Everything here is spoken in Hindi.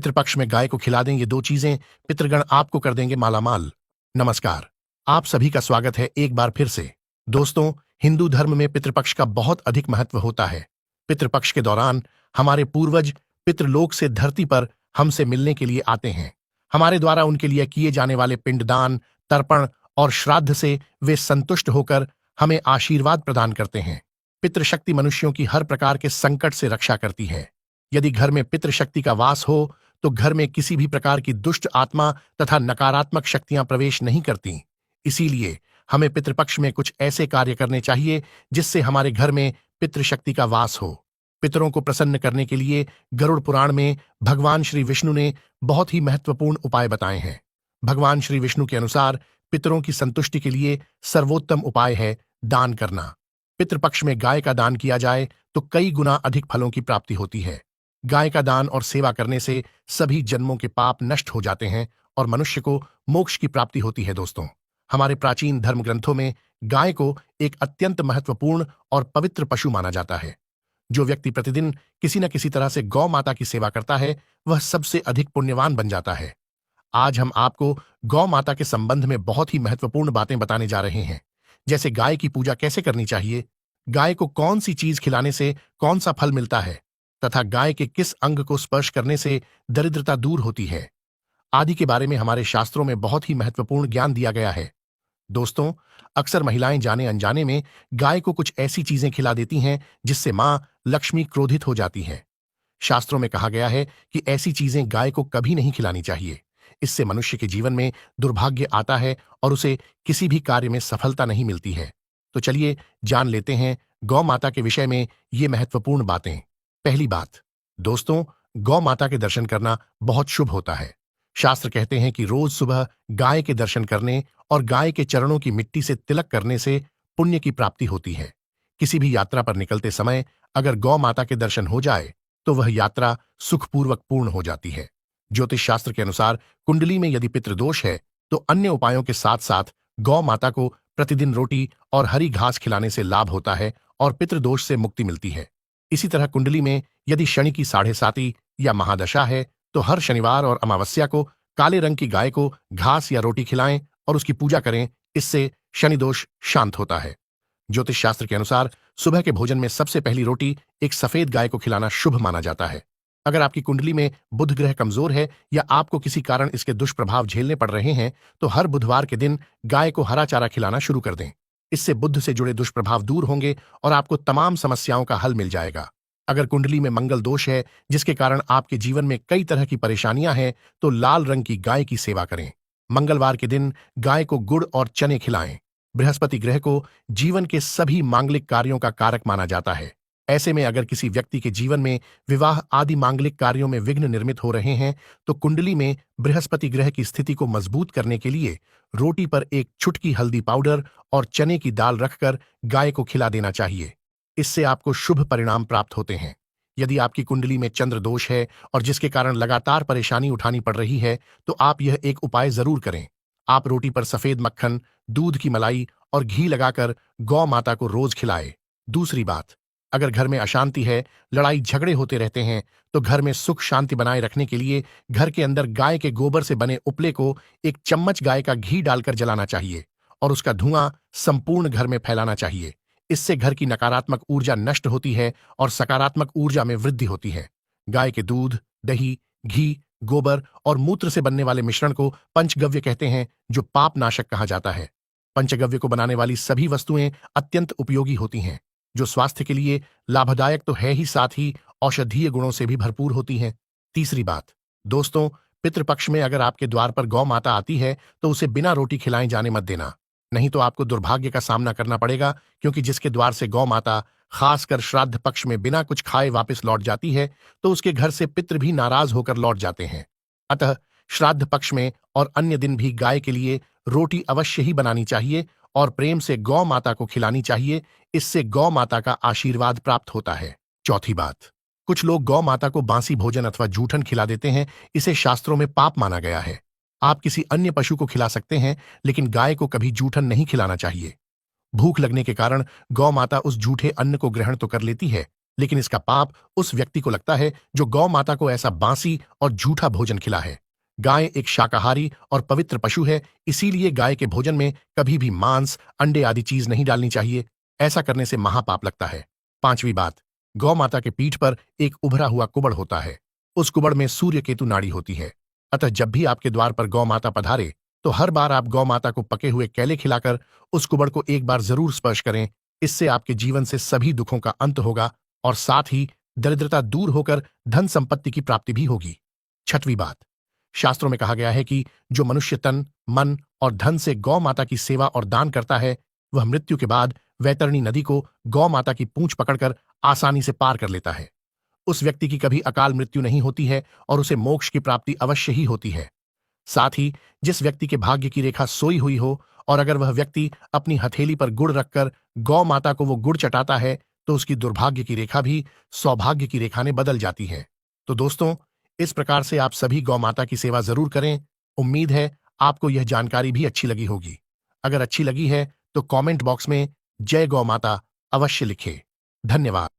पितृपक्ष में गाय को खिला दें, ये दो चीजें पितृगण आपको कर देंगे मालामाल। नमस्कार, आप सभी का स्वागत है एक बार फिर से। दोस्तों, हिंदू धर्म में पितृपक्ष का बहुत अधिक महत्व होता है। पितृपक्ष के दौरान हमारे पूर्वज पितृलोक से धरती पर हमसे मिलने के लिए आते हैं। हमारे द्वारा उनके लिए किए जाने वाले पिंडदान, तर्पण और श्राद्ध से वे संतुष्ट होकर हमें आशीर्वाद प्रदान करते हैं। पितृशक्ति मनुष्यों की हर प्रकार के संकट से रक्षा करती है। यदि घर में पितृशक्ति का वास हो तो घर में किसी भी प्रकार की दुष्ट आत्मा तथा नकारात्मक शक्तियां प्रवेश नहीं करती। इसीलिए हमें पितृपक्ष में कुछ ऐसे कार्य करने चाहिए जिससे हमारे घर में पितृशक्ति का वास हो। पितरों को प्रसन्न करने के लिए गरुड़ पुराण में भगवान श्री विष्णु ने बहुत ही महत्वपूर्ण उपाय बताए हैं। भगवान श्री विष्णु के अनुसार पितरों की संतुष्टि के लिए सर्वोत्तम उपाय है दान करना। पितृपक्ष में गाय का दान किया जाए तो कई गुना अधिक फलों की प्राप्ति होती है। गाय का दान और सेवा करने से सभी जन्मों के पाप नष्ट हो जाते हैं और मनुष्य को मोक्ष की प्राप्ति होती है। दोस्तों, हमारे प्राचीन धर्म ग्रंथों में गाय को एक अत्यंत महत्वपूर्ण और पवित्र पशु माना जाता है। जो व्यक्ति प्रतिदिन किसी न किसी तरह से गौ माता की सेवा करता है वह सबसे अधिक पुण्यवान बन जाता है। आज हम आपको गौ माता के संबंध में बहुत ही महत्वपूर्ण बातें बताने जा रहे हैं, जैसे गाय की पूजा कैसे करनी चाहिए, गाय को कौन सी चीज खिलाने से कौन सा फल मिलता है तथा गाय के किस अंग को स्पर्श करने से दरिद्रता दूर होती है आदि के बारे में हमारे शास्त्रों में बहुत ही महत्वपूर्ण ज्ञान दिया गया है। दोस्तों, अक्सर महिलाएं जाने अनजाने में गाय को कुछ ऐसी चीजें खिला देती हैं जिससे मां लक्ष्मी क्रोधित हो जाती है। शास्त्रों में कहा गया है कि ऐसी चीजें गाय को कभी नहीं खिलानी चाहिए। इससे मनुष्य के जीवन में दुर्भाग्य आता है और उसे किसी भी कार्य में सफलता नहीं मिलती है। तो चलिए जान लेते हैं गौ माता के विषय में ये महत्वपूर्ण बातें। पहली बात, दोस्तों, गौ माता के दर्शन करना बहुत शुभ होता है। शास्त्र कहते हैं कि रोज सुबह गाय के दर्शन करने और गाय के चरणों की मिट्टी से तिलक करने से पुण्य की प्राप्ति होती है। किसी भी यात्रा पर निकलते समय अगर गौ माता के दर्शन हो जाए तो वह यात्रा सुखपूर्वक पूर्ण हो जाती है। ज्योतिष शास्त्र के अनुसार कुंडली में यदि पितृदोष है तो अन्य उपायों के साथ साथ गौ माता को प्रतिदिन रोटी और हरी घास खिलाने से लाभ होता है और पितृदोष से मुक्ति मिलती है। इसी तरह कुंडली में यदि शनि की 7.5 या महादशा है तो हर शनिवार और अमावस्या को काले रंग की गाय को घास या रोटी खिलाएं और उसकी पूजा करें। इससे शनि दोष शांत होता है। ज्योतिष शास्त्र के अनुसार सुबह के भोजन में सबसे पहली रोटी एक सफेद गाय को खिलाना शुभ माना जाता है। अगर आपकी कुंडली में बुध ग्रह कमजोर है या आपको किसी कारण इसके दुष्प्रभाव झेलने पड़ रहे हैं तो हर बुधवार के दिन गाय को हरा चारा खिलाना शुरू कर दें। इससे बुध से जुड़े दुष्प्रभाव दूर होंगे और आपको तमाम समस्याओं का हल मिल जाएगा। अगर कुंडली में मंगल दोष है जिसके कारण आपके जीवन में कई तरह की परेशानियां हैं तो लाल रंग की गाय की सेवा करें। मंगलवार के दिन गाय को गुड़ और चने खिलाएं। बृहस्पति ग्रह को जीवन के सभी मांगलिक कार्यों का कारक माना जाता है। ऐसे में अगर किसी व्यक्ति के जीवन में विवाह आदि मांगलिक कार्यों में विघ्न निर्मित हो रहे हैं तो कुंडली में बृहस्पति ग्रह की स्थिति को मजबूत करने के लिए रोटी पर एक चुटकी हल्दी पाउडर और चने की दाल रखकर गाय को खिला देना चाहिए। इससे आपको शुभ परिणाम प्राप्त होते हैं। यदि आपकी कुंडली में चंद्र दोष है और जिसके कारण लगातार परेशानी उठानी पड़ रही है तो आप यह एक उपाय जरूर करें। आप रोटी पर सफेद मक्खन, दूध की मलाई और घी लगाकर गौ माता को रोज खिलाएं। दूसरी बात, अगर घर में अशांति है, लड़ाई झगड़े होते रहते हैं तो घर में सुख शांति बनाए रखने के लिए घर के अंदर गाय के गोबर से बने उपले को एक चम्मच गाय का घी डालकर जलाना चाहिए और उसका धुआं संपूर्ण घर में फैलाना चाहिए। इससे घर की नकारात्मक ऊर्जा नष्ट होती है और सकारात्मक ऊर्जा में वृद्धि होती है। गाय के दूध, दही, घी, गोबर और मूत्र से बनने वाले मिश्रण को पंचगव्य कहते हैं, जो पाप नाशक कहा जाता है। पंचगव्य को बनाने वाली सभी वस्तुएं अत्यंत उपयोगी होती हैं, जो स्वास्थ्य के लिए लाभदायक तो है ही साथ ही औषधीय गुणों से भी भरपूर होती हैं। तीसरी बात, दोस्तों, पितृपक्ष में अगर आपके द्वार पर गौ माता आती है तो उसे बिना रोटी खिलाए जाने मत देना, नहीं तो आपको दुर्भाग्य का सामना करना पड़ेगा, क्योंकि जिसके द्वार से गौ माता खासकर श्राद्ध पक्ष में बिना कुछ खाए वापस लौट जाती है तो उसके घर से पितृ भी नाराज होकर लौट जाते हैं। अतः श्राद्ध पक्ष में और अन्य दिन भी गाय के लिए रोटी अवश्य ही बनानी चाहिए और प्रेम से गौ माता को खिलानी चाहिए। इससे गौ माता का आशीर्वाद प्राप्त होता है। चौथी बात, कुछ लोग गौ माता को बासी भोजन अथवा जूठन खिला देते हैं। इसे शास्त्रों में पाप माना गया है। आप किसी अन्य पशु को खिला सकते हैं लेकिन गाय को कभी जूठन नहीं खिलाना चाहिए। भूख लगने के कारण गौ माता उस जूठे अन्न को ग्रहण तो कर लेती है लेकिन इसका पाप उस व्यक्ति को लगता है जो गौ माता को ऐसा बासी और झूठा भोजन खिला है। गाय एक शाकाहारी और पवित्र पशु है, इसीलिए गाय के भोजन में कभी भी मांस, अंडे आदि चीज नहीं डालनी चाहिए। ऐसा करने से महापाप लगता है। पांचवी बात, गौ माता के पीठ पर एक उभरा हुआ कुबड़ होता है। उस कुबड़ में सूर्य केतु नाड़ी होती है। अतः जब भी आपके द्वार पर गौ माता पधारे तो हर बार आप गौ माता को पके हुए केले खिलाकर उस कुबड़ को एक बार जरूर स्पर्श करें। इससे आपके जीवन से सभी दुखों का अंत होगा और साथ ही दरिद्रता दूर होकर धन संपत्ति की प्राप्ति भी होगी। छठवीं बात, शास्त्रों में कहा गया है कि जो मनुष्य तन, मन और धन से गौ माता की सेवा और दान करता है वह मृत्यु के बाद वैतरणी नदी को गौ माता की पूंछ पकड़कर आसानी से पार कर लेता है। उस व्यक्ति की कभी अकाल मृत्यु नहीं होती है और उसे मोक्ष की प्राप्ति अवश्य ही होती है। साथ ही जिस व्यक्ति के भाग्य की रेखा सोई हुई हो और अगर वह व्यक्ति अपनी हथेली पर गुड़ रखकर गौ माता को वो गुड़ चटाता है तो उसकी दुर्भाग्य की रेखा भी सौभाग्य की रेखा में बदल जाती है। तो दोस्तों, इस प्रकार से आप सभी गौ माता की सेवा जरूर करें। उम्मीद है आपको यह जानकारी भी अच्छी लगी होगी। अगर अच्छी लगी है तो कमेंट बॉक्स में जय गौ माता अवश्य लिखें। धन्यवाद।